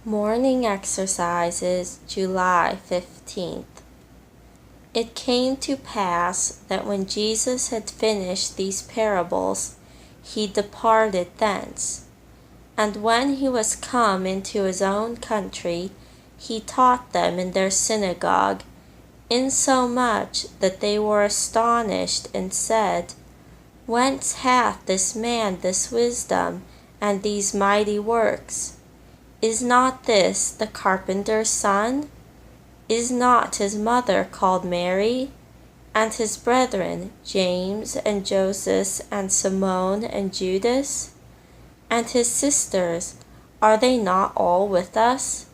Morning Exercises, July 15th. It came to pass that when Jesus had finished these parables, he departed thence. And when he was come into his own country, he taught them in their synagogue, insomuch that they were astonished and said, Whence hath this man this wisdom and these mighty works? Is not this the carpenter's son? Is not his mother called Mary? And his brethren, James and Joseph and Simon and Judas? And his sisters, are they not all with us?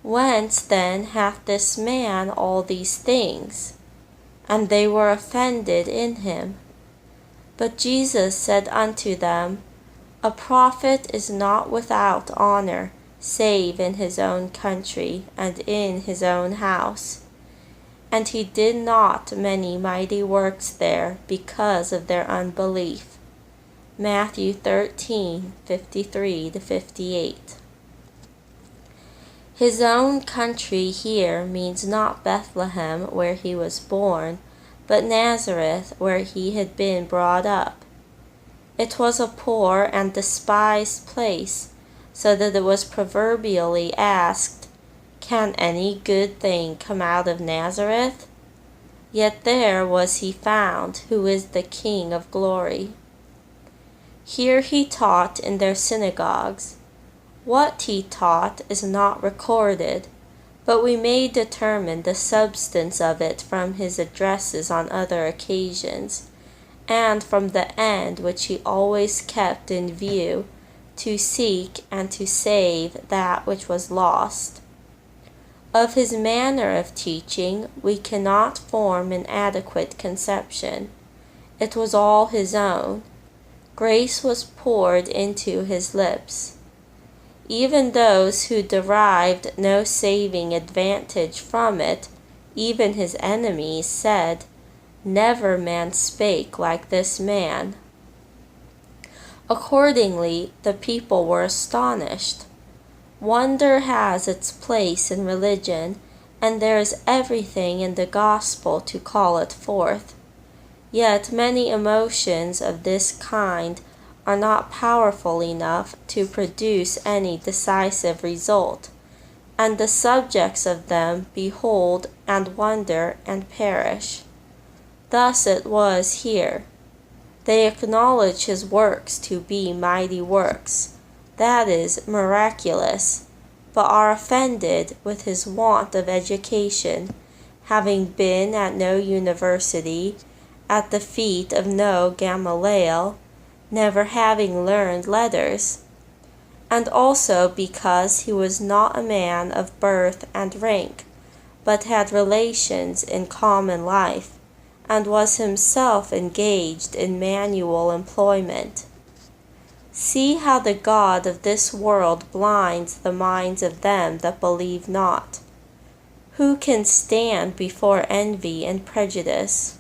Whence then hath this man all these things? And they were offended in him. But Jesus said unto them, A prophet is not without honor, save in his own country and in his own house. And he did not many mighty works there because of their unbelief. Matthew 13:53-58. His own country here means not Bethlehem where he was born, but Nazareth where he had been brought up. It was a poor and despised place, so that it was proverbially asked, Can any good thing come out of Nazareth? Yet there was he found, who is the King of glory. Here he taught in their synagogues. What he taught is not recorded, but we may determine the substance of it from his addresses on other occasions, and from the end which he always kept in view, to seek and to save that which was lost. Of his manner of teaching we cannot form an adequate conception. It was all his own. Grace was poured into his lips. Even those who derived no saving advantage from it, even his enemies, said, Never man spake like this man. Accordingly, the people were astonished. Wonder has its place in religion, and there is everything in the gospel to call it forth. Yet many emotions of this kind are not powerful enough to produce any decisive result, and the subjects of them behold and wonder and perish. Thus it was here. They acknowledge his works to be mighty works, that is, miraculous, but are offended with his want of education, having been at no university, at the feet of no Gamaliel, never having learned letters, and also because he was not a man of birth and rank, but had relations in common life, and was himself engaged in manual employment. See how the God of this world blinds the minds of them that believe not. Who can stand before envy and prejudice?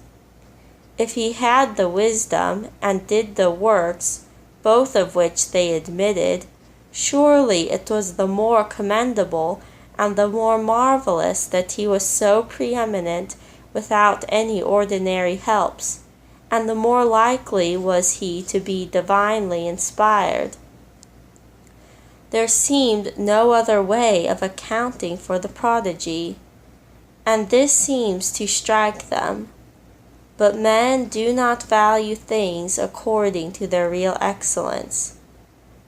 If he had the wisdom and did the works, both of which they admitted, surely it was the more commendable and the more marvelous that he was so preeminent without any ordinary helps, and the more likely was he to be divinely inspired. There seemed no other way of accounting for the prodigy, and this seems to strike them. But men do not value things according to their real excellence,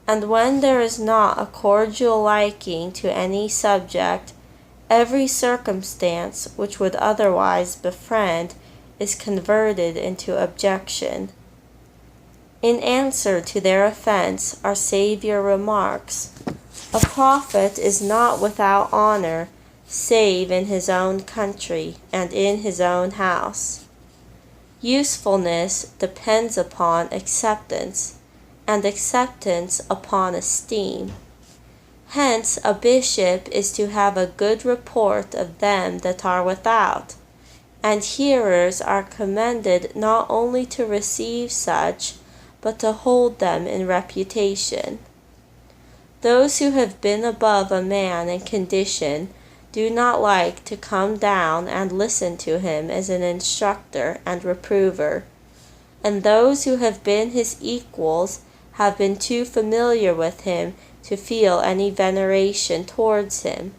and when there is not a cordial liking to any subject, every circumstance which would otherwise befriend is converted into objection. In answer to their offense, our Savior remarks, A prophet is not without honor, save in his own country and in his own house. Usefulness depends upon acceptance, and acceptance upon esteem. Hence a bishop is to have a good report of them that are without, and hearers are commended not only to receive such, but to hold them in reputation. Those who have been above a man in condition do not like to come down and listen to him as an instructor and reprover, and those who have been his equals have been too familiar with him to feel any veneration towards him.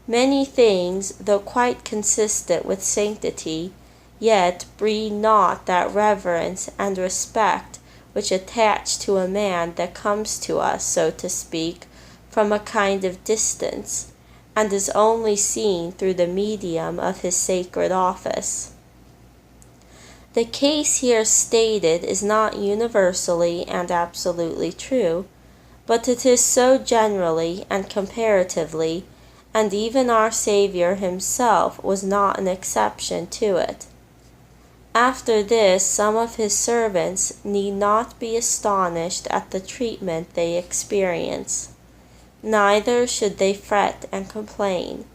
Many things, though quite consistent with sanctity, yet breed not that reverence and respect which attach to a man that comes to us, so to speak, from a kind of distance, and is only seen through the medium of his sacred office. The case here stated is not universally and absolutely true, but it is so generally and comparatively, and even our Saviour himself was not an exception to it. After this, some of his servants need not be astonished at the treatment they experience. Neither should they fret and complain.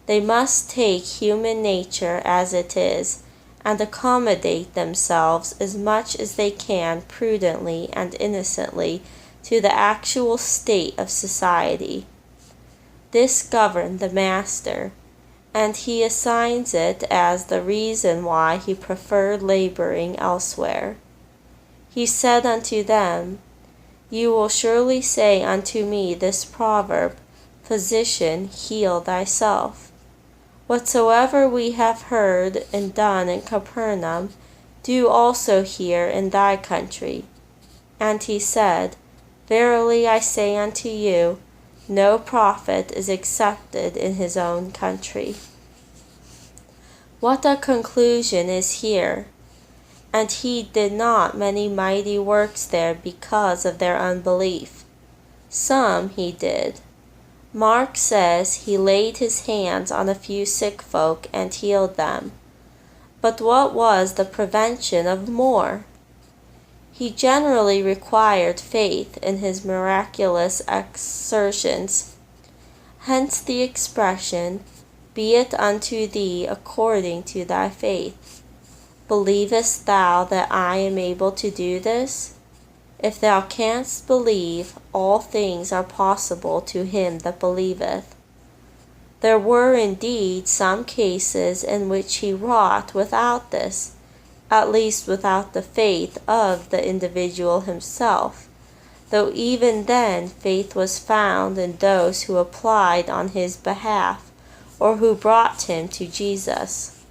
They must take human nature as it is, and accommodate themselves as much as they can prudently and innocently to the actual state of society. This governed the Master, and he assigns it as the reason why he preferred laboring elsewhere. He said unto them, You will surely say unto me this proverb, Physician, heal thyself. Whatsoever we have heard and done in Capernaum, do also here in thy country. And he said, Verily I say unto you, no prophet is accepted in his own country. What a conclusion is here! And he did not many mighty works there because of their unbelief. Some he did. Mark says he laid his hands on a few sick folk and healed them. But what was the prevention of more? He generally required faith in his miraculous exertions. Hence the expression, Be it unto thee according to thy faith. Believest thou that I am able to do this? If thou canst believe, all things are possible to him that believeth. There were indeed some cases in which he wrought without this, at least without the faith of the individual himself, though even then faith was found in those who applied on his behalf, or who brought him to Jesus.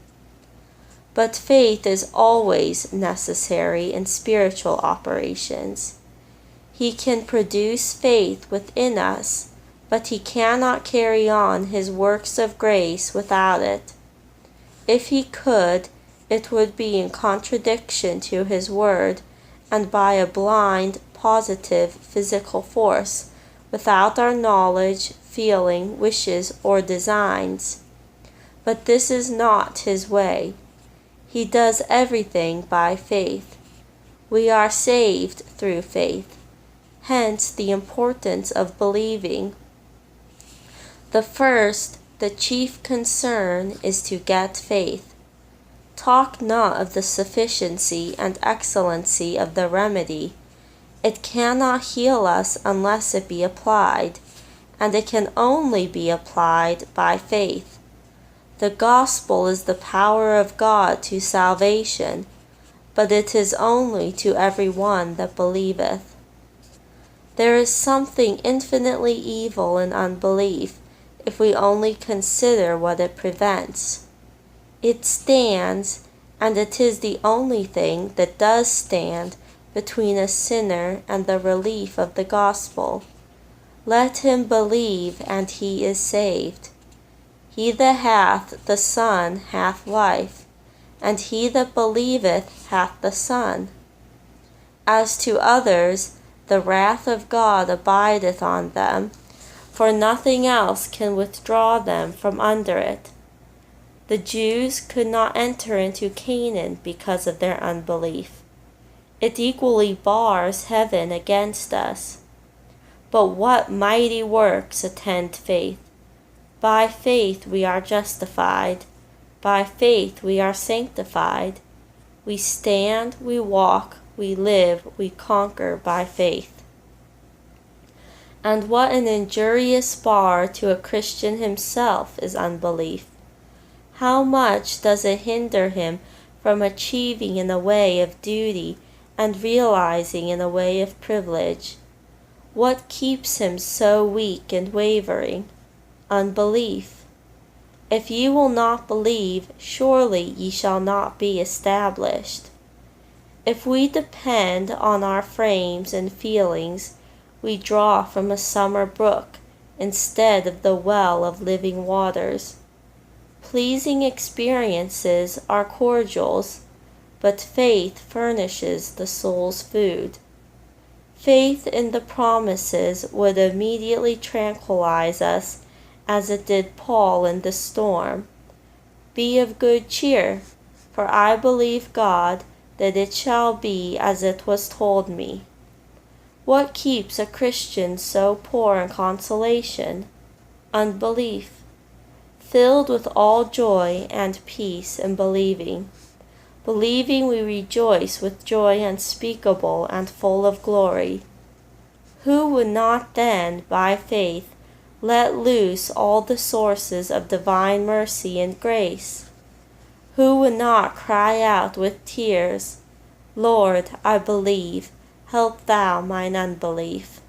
But faith is always necessary in spiritual operations. He can produce faith within us, but he cannot carry on his works of grace without it. If he could, it would be in contradiction to his word, and by a blind, positive, physical force, without our knowledge, feeling, wishes, or designs. But this is not his way. He does everything by faith. We are saved through faith. Hence the importance of believing. The chief concern is to get faith. Talk not of the sufficiency and excellency of the remedy. It cannot heal us unless it be applied, and it can only be applied by faith. The gospel is the power of God to salvation, but it is only to every one that believeth. There is something infinitely evil in unbelief, if we only consider what it prevents. It stands, and it is the only thing that does stand, between a sinner and the relief of the gospel. Let him believe, and he is saved. He that hath the Son hath life, and he that believeth hath the Son. As to others, the wrath of God abideth on them, for nothing else can withdraw them from under it. The Jews could not enter into Canaan because of their unbelief. It equally bars heaven against us. But what mighty works attend faith! By faith we are justified. By faith we are sanctified. We stand, we walk, we live, we conquer by faith. And what an injurious bar to a Christian himself is unbelief! How much does it hinder him from achieving in the way of duty and realizing in the way of privilege? What keeps him so weak and wavering? Unbelief. If ye will not believe, surely ye shall not be established. If we depend on our frames and feelings, we draw from a summer brook instead of the well of living waters. Pleasing experiences are cordials, but faith furnishes the soul's food. Faith in the promises would immediately tranquilize us as it did Paul in the storm. Be of good cheer, for I believe God that it shall be as it was told me. What keeps a Christian so poor in consolation? Unbelief. Filled with all joy and peace in believing. Believing we rejoice with joy unspeakable and full of glory. Who would not then, by faith, let loose all the sources of divine mercy and grace? Who would not cry out with tears, Lord, I believe, help thou mine unbelief?